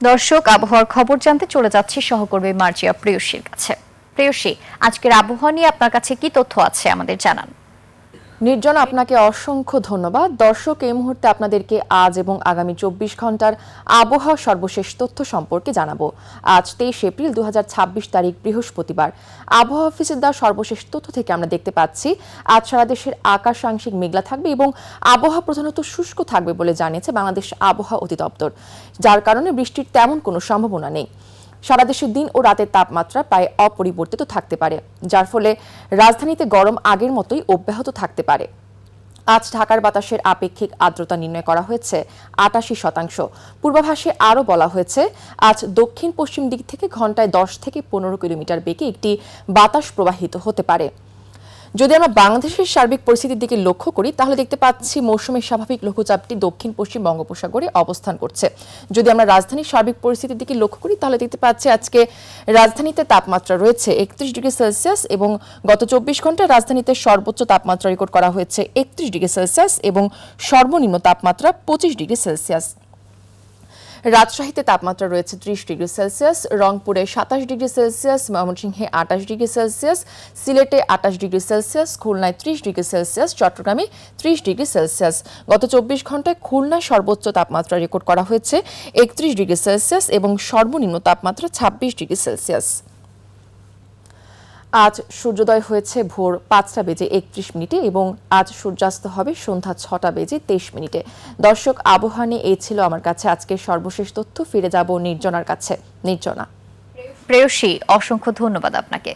দর্শক, আবহাওয়ার খবর জানতে চলে যাচ্ছি সহকর্মী মার্জিয়া প্রেয়সীর কাছে। প্রেয়সী, আজকের আবহাওয়া নিয়ে আপনার কাছে কি তথ্য আছে আমাদের জানান। নির্জন, আপনাকে অসংখ্য ধন্যবাদ। দর্শক, এই মুহূর্তে আপনাদেরকে আজ এবং আগামী 24 ঘন্টার আবহাওয়া সর্বশেষ তথ্য সম্পর্কে জানাবো। আজ 23 এপ্রিল 2026 তারিখ বৃহস্পতিবার। আবহাওয়া অফিসের দেওয়া সর্বশেষ তথ্য থেকে আমরা দেখতে পাচ্ছি আজ সারা দেশের আকাশ আংশিক মেঘলা থাকবে এবং আবহাওয়া প্রধানত শুষ্ক থাকবে বলে জানিয়েছে বাংলাদেশ আবহাওয়া অধিদপ্তর, যার কারণে বৃষ্টির তেমন কোনো সম্ভাবনা নেই। সারা দেশের দিন ও রাতের তাপমাত্রা প্রায় অপরিবর্তিত থাকতে পারে, যার ফলে রাজধানীতে গরম আগের মতোই অব্যাহত থাকতে পারে। আজ ঢাকার বাতাসের আপেক্ষিক আর্দ্রতা নির্ণয় করা হয়েছে 88%। পূর্বাভাসে আরও বলা হয়েছে আজ দক্ষিণ পশ্চিম দিক থেকে ঘন্টায় 10 থেকে 15 কিলোমিটার বেগে একটি বাতাস প্রবাহিত হতে পারে। যদি আমরা বাংলাদেশের সার্বিক পরিস্থিতির দিকে লক্ষ্য করি তাহলে দেখতে পাচ্ছি মৌসুমের স্বাভাবিক লঘুচাপটি দক্ষিণ পশ্চিম বঙ্গোপসাগরে অবস্থান করছে। যদি আমরা রাজধানীর সার্বিক পরিস্থিতির দিকে লক্ষ্য করি তাহলে দেখতে পাচ্ছি আজকে রাজধানীতে তাপমাত্রা রয়েছে 31 ডিগ্রি সেলসিয়াস এবং গত 24 ঘন্টায় রাজধানীতে সর্বোচ্চ তাপমাত্রা রেকর্ড করা হয়েছে 31 ডিগ্রি সেলসিয়াস এবং সর্বনিম্ন তাপমাত্রা 25 ডিগ্রি সেলসিয়াস। রাজশাহীতে তাপমাত্রা রয়েছে 30 ডিগ্রি সেলসিয়াস, রংপুরে 27 ডিগ্রি সেলসিয়াস, ময়মনসিংহে 28 ডিগ্রি সেলসিয়াস, সিলেটে 28 ডিগ্রি সেলসিয়াস, খুলনায় 30 ডিগ্রি সেলসিয়াস, চট্টগ্রামে 30 ডিগ্রি সেলসিয়াস। গত 24 ঘন্টায় খুলনায় সর্বোচ্চ তাপমাত্রা রেকর্ড করা হয়েছে 31 ডিগ্রি সেলসিয়াস এবং সর্বনিম্ন তাপমাত্রা 26 ডিগ্রি সেলসিয়াস। আজ সূর্যোদয় হয়েছে ভোর 5:31 এবং আজ সূর্যাস্ত হবে সন্ধ্যা 6:23। দর্শক, আবহাওয়া নিয়ে এই ছিল আমার কাছে আজকের সর্বশেষ তথ্য। ফিরে যাব নির্জনার কাছে। নির্জনা। প্রেয়সী, অসংখ্য ধন্যবাদ আপনাকে।